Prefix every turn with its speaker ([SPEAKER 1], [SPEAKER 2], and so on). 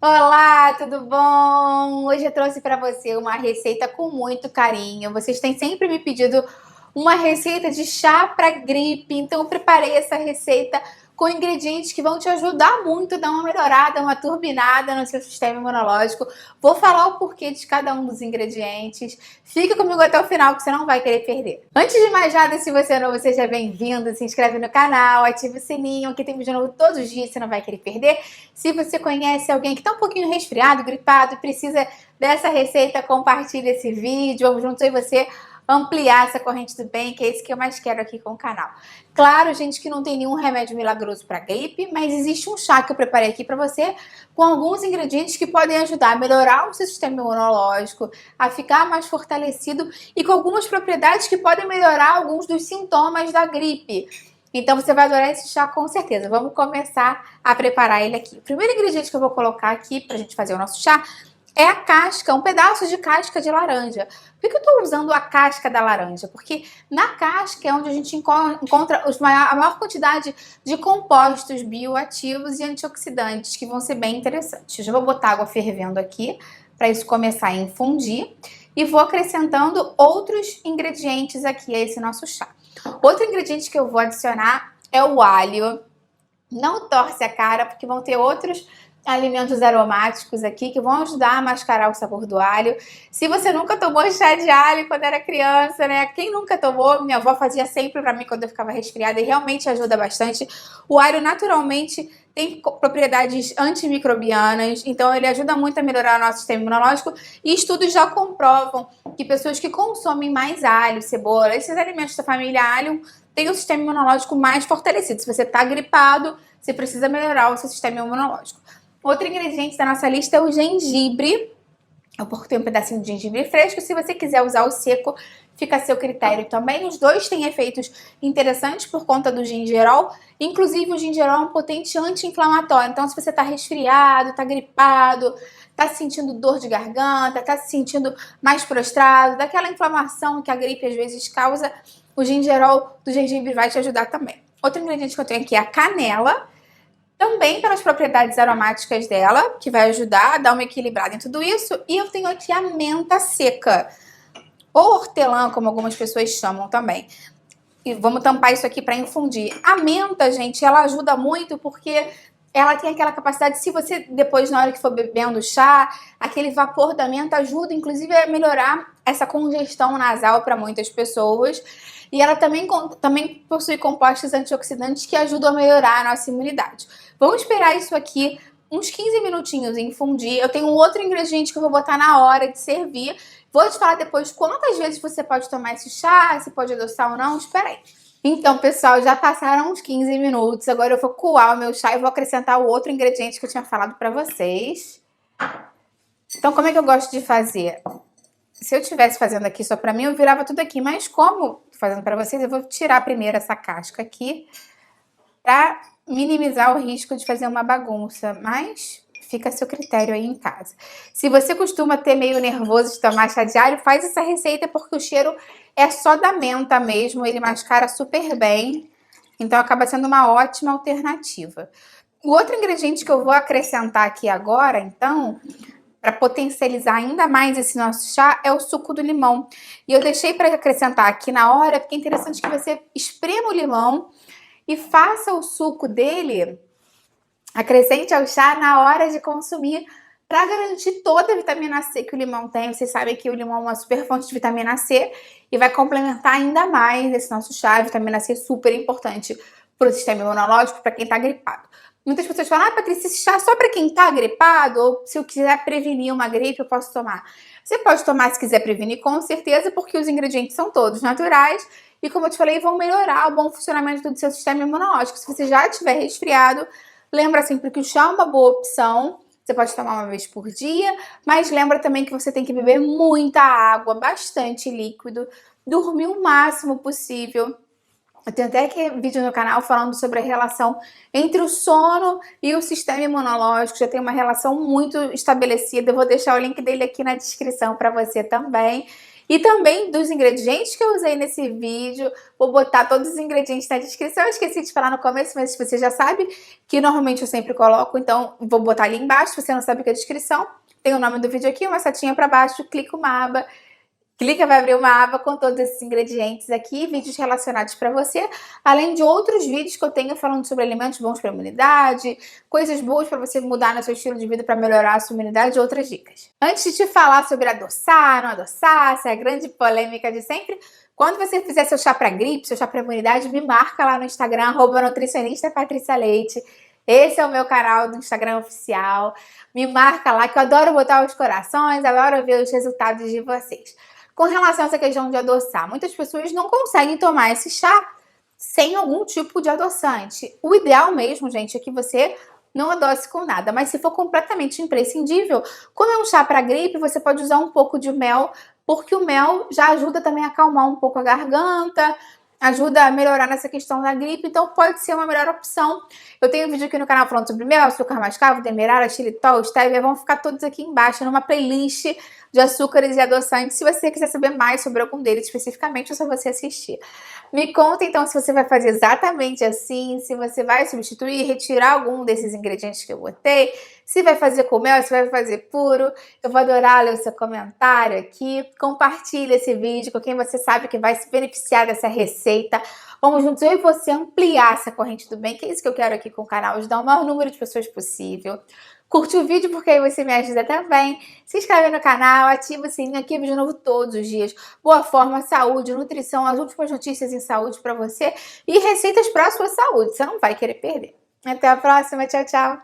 [SPEAKER 1] Olá, tudo bom? Hoje eu trouxe para você uma receita com muito carinho. Vocês têm sempre me pedido uma receita de chá para gripe, então eu preparei essa receita com ingredientes que vão te ajudar muito a dar uma melhorada, uma turbinada no seu sistema imunológico. Vou falar o porquê de cada um dos ingredientes. Fica comigo até o final que você não vai querer perder. Antes de mais nada, se você é novo, seja bem-vindo, se inscreve no canal, ative o sininho, que tem vídeo novo todos os dias, você não vai querer perder. Se você conhece alguém que está um pouquinho resfriado, gripado, precisa dessa receita, compartilhe esse vídeo. Vamos juntos aí você ampliar essa corrente do bem, que é isso que eu mais quero aqui com o canal. Claro, gente, que não tem nenhum remédio milagroso para gripe, mas existe um chá que eu preparei aqui para você com alguns ingredientes que podem ajudar a melhorar o seu sistema imunológico, a ficar mais fortalecido e com algumas propriedades que podem melhorar alguns dos sintomas da gripe. Então você vai adorar esse chá com certeza. Vamos começar a preparar ele aqui. O primeiro ingrediente que eu vou colocar aqui pra gente fazer o nosso chá é a casca, um pedaço de casca de laranja. Por que eu estou usando a casca da laranja? Porque na casca é onde a gente encontra a maior quantidade de compostos bioativos e antioxidantes que vão ser bem interessantes. Eu já vou botar água fervendo aqui para isso começar a infundir e vou acrescentando outros ingredientes aqui a esse nosso chá. Outro ingrediente que eu vou adicionar é o alho. Não torce a cara, porque vão ter outros alimentos aromáticos aqui que vão ajudar a mascarar o sabor do alho. Se você nunca tomou chá de alho quando era criança, né? Quem nunca tomou, minha avó fazia sempre pra mim quando eu ficava resfriada e realmente ajuda bastante. O alho naturalmente tem propriedades antimicrobianas, então ele ajuda muito a melhorar o nosso sistema imunológico e estudos já comprovam que pessoas que consomem mais alho, cebola, esses alimentos da família alho têm o sistema imunológico mais fortalecido. Se você está gripado, você precisa melhorar o seu sistema imunológico. Outro ingrediente da nossa lista é o gengibre. Eu cortei um pedacinho de gengibre fresco. Se você quiser usar o seco, fica a seu critério também. Os dois têm efeitos interessantes por conta do gingerol. Inclusive, o gingerol é um potente anti-inflamatório. Então, se você está resfriado, está gripado, está sentindo dor de garganta, está se sentindo mais prostrado, daquela inflamação que a gripe às vezes causa, o gingerol do gengibre vai te ajudar também. Outro ingrediente que eu tenho aqui é a canela. Também pelas propriedades aromáticas dela, que vai ajudar a dar uma equilibrada em tudo isso. E eu tenho aqui a menta seca, ou hortelã, como algumas pessoas chamam também. E vamos tampar isso aqui para infundir. A menta, gente, ela ajuda muito porque ela tem aquela capacidade, se você depois, na hora que for bebendo chá, aquele vapor da menta ajuda, inclusive, a melhorar essa congestão nasal para muitas pessoas. E ela também possui compostos antioxidantes que ajudam a melhorar a nossa imunidade. Vamos esperar isso aqui uns 15 minutinhos infundir. Eu tenho um outro ingrediente que eu vou botar na hora de servir. Vou te falar depois quantas vezes você pode tomar esse chá, se pode adoçar ou não. Espera aí. Então, pessoal, já passaram uns 15 minutos. Agora eu vou coar o meu chá e vou acrescentar o outro ingrediente que eu tinha falado para vocês. Então, como é que eu gosto de fazer? Se eu estivesse fazendo aqui só pra mim, eu virava tudo aqui. Mas como tô fazendo pra vocês, eu vou tirar primeiro essa casca aqui pra minimizar o risco de fazer uma bagunça. Mas fica a seu critério aí em casa. Se você costuma ter meio nervoso de tomar chá de alho, faz essa receita porque o cheiro é só da menta mesmo. Ele mascara super bem. Então acaba sendo uma ótima alternativa. O outro ingrediente que eu vou acrescentar aqui agora, então, para potencializar ainda mais esse nosso chá, é o suco do limão. E eu deixei para acrescentar aqui na hora, porque é interessante que você esprema o limão e faça o suco dele, acrescente ao chá na hora de consumir, para garantir toda a vitamina C que o limão tem. Vocês sabem que o limão é uma super fonte de vitamina C e vai complementar ainda mais esse nosso chá. A vitamina C é super importante para o sistema imunológico, para quem está gripado. Muitas pessoas falam, Patrícia, esse chá é só para quem está gripado? Ou se eu quiser prevenir uma gripe, eu posso tomar? Você pode tomar se quiser prevenir, com certeza, porque os ingredientes são todos naturais e, como eu te falei, vão melhorar o bom funcionamento do seu sistema imunológico. Se você já estiver resfriado, lembra sempre que o chá é uma boa opção. Você pode tomar uma vez por dia, mas lembra também que você tem que beber muita água, bastante líquido, dormir o máximo possível. Eu tenho até aqui vídeo no canal falando sobre a relação entre o sono e o sistema imunológico. Já tem uma relação muito estabelecida. Eu vou deixar o link dele aqui na descrição para você também. E também dos ingredientes que eu usei nesse vídeo. Vou botar todos os ingredientes na descrição. Eu esqueci de falar no começo, mas você já sabe que normalmente eu sempre coloco, então vou botar ali embaixo. Se você não sabe o que é a descrição, tem o nome do vídeo aqui, uma setinha para baixo, clica uma aba. Clica, vai abrir uma aba com todos esses ingredientes aqui, vídeos relacionados para você, além de outros vídeos que eu tenho falando sobre alimentos bons para a imunidade, coisas boas para você mudar no seu estilo de vida para melhorar a sua imunidade e outras dicas. Antes de te falar sobre adoçar, não adoçar, essa é a grande polêmica de sempre, quando você fizer seu chá para gripe, seu chá para imunidade, me marca lá no Instagram, @nutricionista_Patrícia_Leite. Esse é o meu canal do Instagram oficial. Me marca lá que eu adoro botar os corações, adoro ver os resultados de vocês. Com relação a essa questão de adoçar, muitas pessoas não conseguem tomar esse chá sem algum tipo de adoçante. O ideal mesmo, gente, é que você não adoce com nada, mas se for completamente imprescindível, como é um chá para gripe, você pode usar um pouco de mel, porque o mel já ajuda também a acalmar um pouco a garganta, ajuda a melhorar nessa questão da gripe, então pode ser uma melhor opção. Eu tenho um vídeo aqui no canal falando sobre mel, açúcar mascavo, demerara, xilitol, stevia, vão ficar todos aqui embaixo numa playlist de açúcares e adoçantes. Se você quiser saber mais sobre algum deles especificamente, é só você assistir. Me conta então se você vai fazer exatamente assim, se você vai substituir, retirar algum desses ingredientes que eu botei, se vai fazer com mel, se vai fazer puro. Eu vou adorar ler o seu comentário aqui. Compartilha esse vídeo com quem você sabe que vai se beneficiar dessa receita. Vamos juntos, eu e você, ampliar essa corrente do bem, que é isso que eu quero aqui com o canal, ajudar o maior número de pessoas possível. Curte o vídeo porque aí você me ajuda também. Se inscreve no canal, ativa o sininho, aqui vídeo novo todos os dias. Boa forma, saúde, nutrição, as últimas notícias em saúde para você e receitas para a sua saúde. Você não vai querer perder. Até a próxima, tchau, tchau!